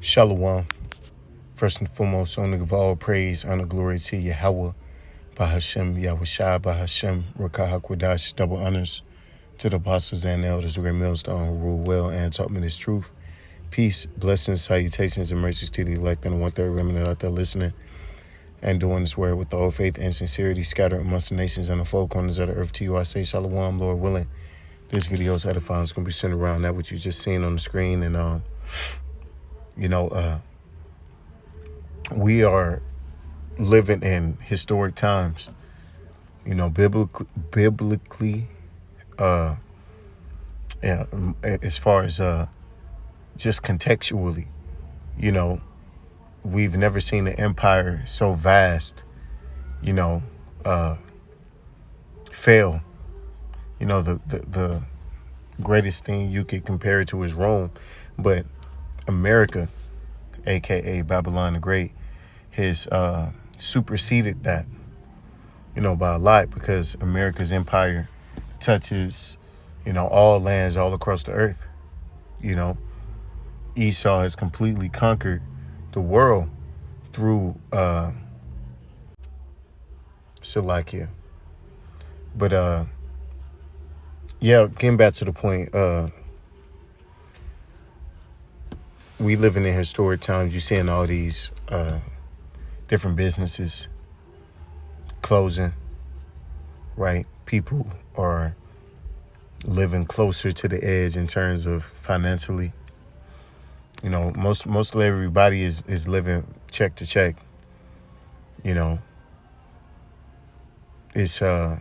Shalom. First and foremost, only give all praise, honor, glory to Yahweh, Bahashem, Yahushua, Bahashem, Rakah HaKodash, double honors to the apostles and elders, great millstone who rule well and taught me this truth. Peace, blessings, salutations, and mercies to the elect and one-third remnant out there listening and doing this word with all faith and sincerity, scattered amongst the nations and the four corners of the earth. To you I say shalom, Lord willing. This video is edifying. It's going to be centered around that what you just seen on the screen. And, we are living in historic times, biblically, as far as just contextually, we've never seen an empire so vast, fail. The greatest thing you could compare it to is Rome, but America, aka Babylon the Great, has superseded that, by a lot, because America's empire touches, all lands all across the earth. Esau has completely conquered the world through Salakia. But getting back to the point, we living in historic times. You're seeing all these different businesses closing, right? People are living closer to the edge in terms of financially. Most of everybody is living check to check. It's a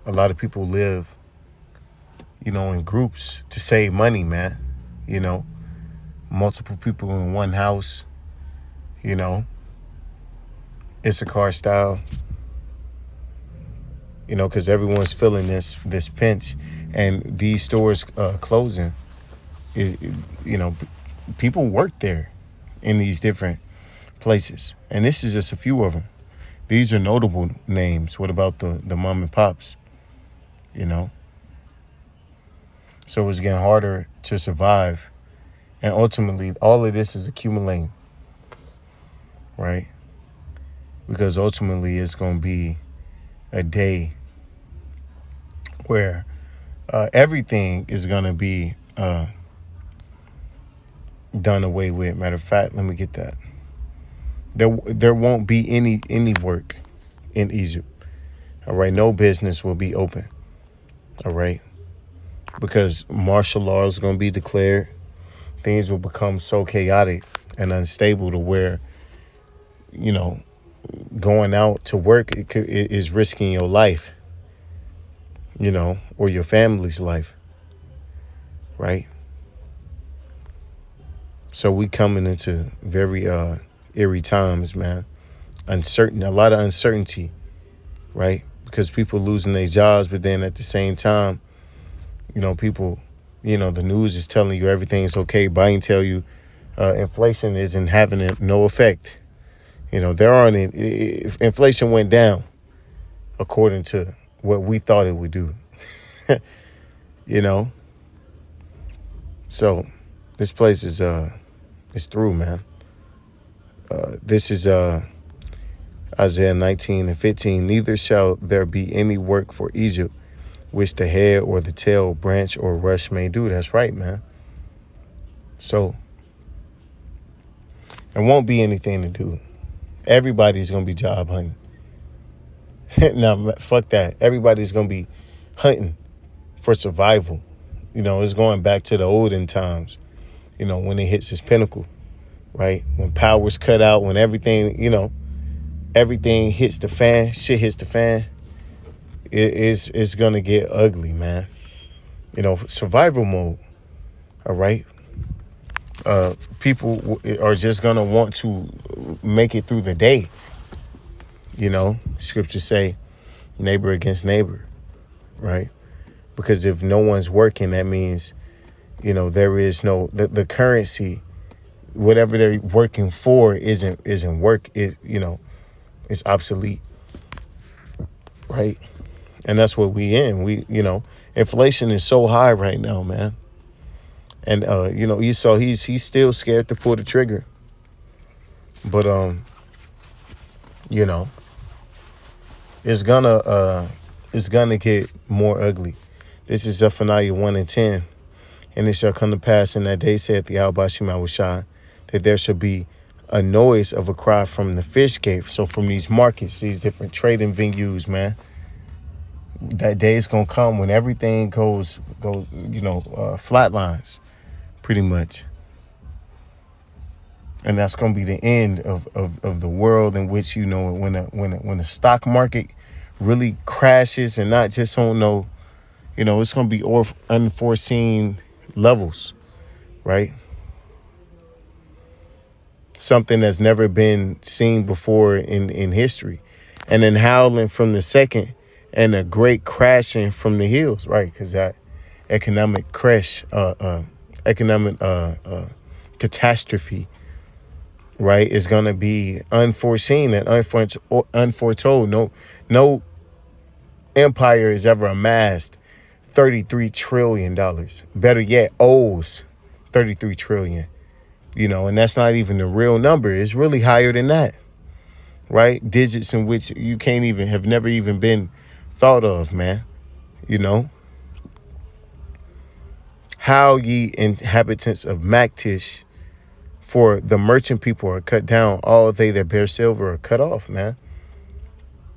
lot of people live, in groups to save money, man. Multiple people in one house, Issachar style, because everyone's feeling this pinch, and these stores closing is, people work there in these different places, and this is just a few of them. These are notable names. What about the mom and pops? So it's getting harder to survive. And ultimately, all of this is accumulating, right? Because ultimately, it's going to be a day where everything is going to be done away with. Matter of fact, let me get that. There won't be any work in Egypt. All right, no business will be open. All right, because martial law is going to be declared. Things will become so chaotic and unstable to where, going out to work is risking your life, or your family's life, right? So we coming into very eerie times, man. A lot of uncertainty, right? Because people losing their jobs, but then at the same time, people, the news is telling you everything's okay. Biden tell you inflation isn't having no effect. Inflation went down according to what we thought it would do. So this place is through, man. This is Isaiah 19:15. Neither shall there be any work for Egypt, which the head or the tail, branch or rush may do. That's right, man. So there won't be anything to do. Everybody's going to be job hunting. Now, fuck that. Everybody's going to be hunting for survival. It's going back to the olden times, when it hits its pinnacle, right? When power's cut out, when everything, everything hits the fan, shit hits the fan. It's going to get ugly, man. Survival mode, all right? People are just going to want to make it through the day. Scriptures say neighbor against neighbor, right? Because if no one's working, that means, there is no, the currency, whatever they're working for isn't work, it's obsolete, right? And that's what we in. Inflation is so high right now, man. And you know, Esau, he's still scared to pull the trigger. But you know, it's gonna get more ugly. This is Zephaniah 1:10. And it shall come to pass in that day, saith the Al-Bashim Awashai, that there shall be a noise of a cry from the fish gate. So from these markets, these different trading venues, man, that day is gonna come when everything goes, you know, flatlines, pretty much. And that's gonna be the end of the world in which, you know, when the stock market really crashes, and not just on no, you know, it's gonna be unforeseen levels, right? Something that's never been seen before in history. And then howling from the second, and a great crashing from the hills, right? Because that economic crash, economic catastrophe, right, is going to be unforeseen and unforetold. No empire has ever amassed $33 trillion. Better yet, owes $33 trillion. You know, and that's not even the real number. It's really higher than that, right? Digits in which you have never even been thought of, man. You know, how ye inhabitants of Maktish, for the merchant people are cut down, all they that bear silver are cut off, man.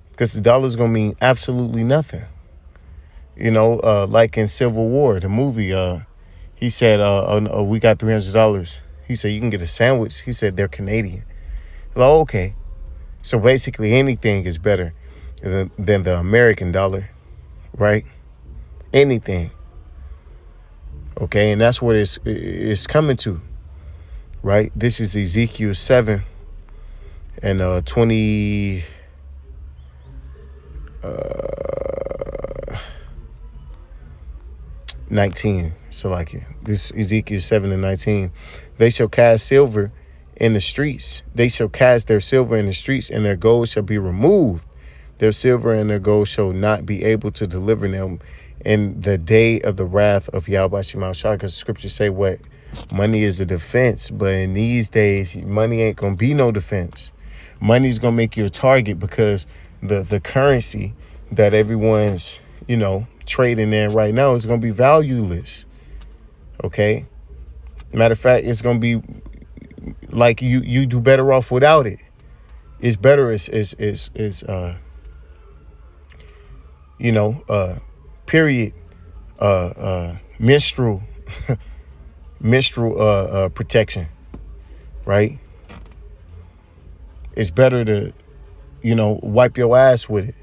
Because the dollar's going to mean absolutely nothing. You know, like in Civil War, the movie, he said, we got $300. He said, you can get a sandwich. He said, they're Canadian. Like, okay. So basically anything is better than the American dollar, right? Anything. Okay, and that's what it's coming to, right? This is Ezekiel 7 and 20... 19. So like this Ezekiel 7 and 19. They shall cast silver in the streets. They shall cast their silver in the streets, and their gold shall be removed. Their silver and their gold shall not be able to deliver them in the day of the wrath of Yahweh Shema Shah. Because scriptures say what? Money is a defense. But in these days, money ain't going to be no defense. Money's going to make you a target, because the currency that everyone's, you know, trading in right now is going to be valueless. Okay. Matter of fact, it's going to be like you do better off without it. It's better you know, period, menstrual protection, right? It's better to, you know, wipe your ass with it.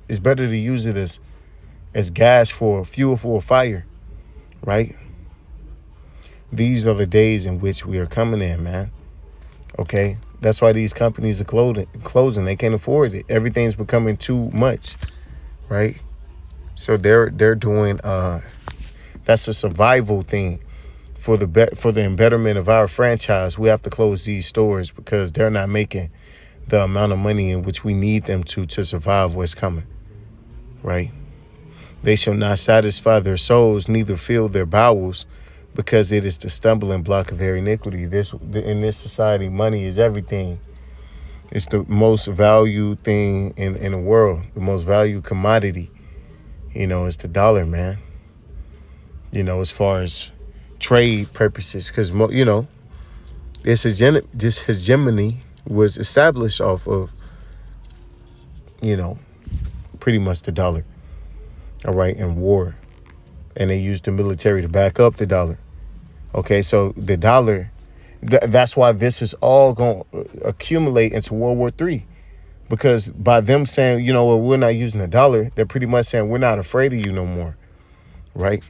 It's better to use it as gas for fuel for a fire, right? These are the days in which we are coming in, man. Okay, that's why these companies are closing. They can't afford it. Everything's becoming too much, right? So they're doing that's a survival thing for the embetterment of our franchise. We have to close these stores because they're not making the amount of money in which we need them to survive what's coming, right? They shall not satisfy their souls, neither fill their bowels, because it is the stumbling block of their iniquity. In this society, money is everything. It's the most valued thing in the world, the most valued commodity. You know, it's the dollar, man. You know, as far as trade purposes, because, you know, this hegemony was established off of, you know, pretty much the dollar. All right, and war. And they used the military to back up the dollar. Okay, so the dollar, that's why this is all going to accumulate into World War III. Because by them saying, you know, well, we're not using the dollar, they're pretty much saying we're not afraid of you no more. Right?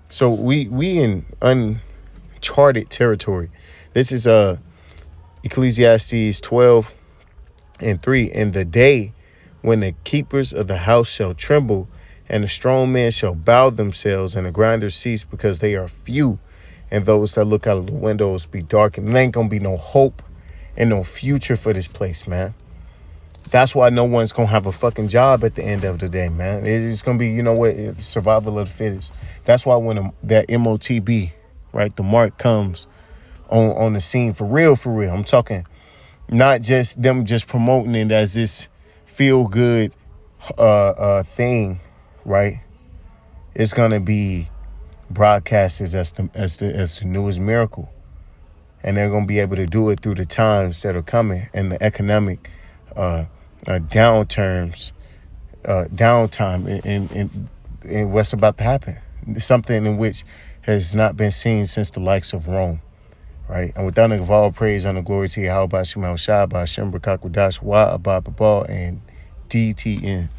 So we in uncharted territory. This is Ecclesiastes 12 and 3. In the day when the keepers of the house shall tremble, and the strong men shall bow themselves, and the grinders cease, because they are few, and those that look out of the windows be darkened. There ain't gonna be no hope and no future for this place, man. That's why no one's gonna have a fucking job at the end of the day, man. It's gonna be, you know what, survival of the fittest. That's why when that MOTB, right? The mark comes on the scene for real, for real. I'm talking not just them just promoting it as this feel good thing, right? It's gonna be broadcasted as the newest miracle, and they're gonna be able to do it through the times that are coming and the economic downtime in what's about to happen. Something in which has not been seen since the likes of Rome, right? And with that, of all praise and the glory to Yahweh Bashim Al Shai, Bashim Bakakwadash, Wa Abba Babal, and DTN.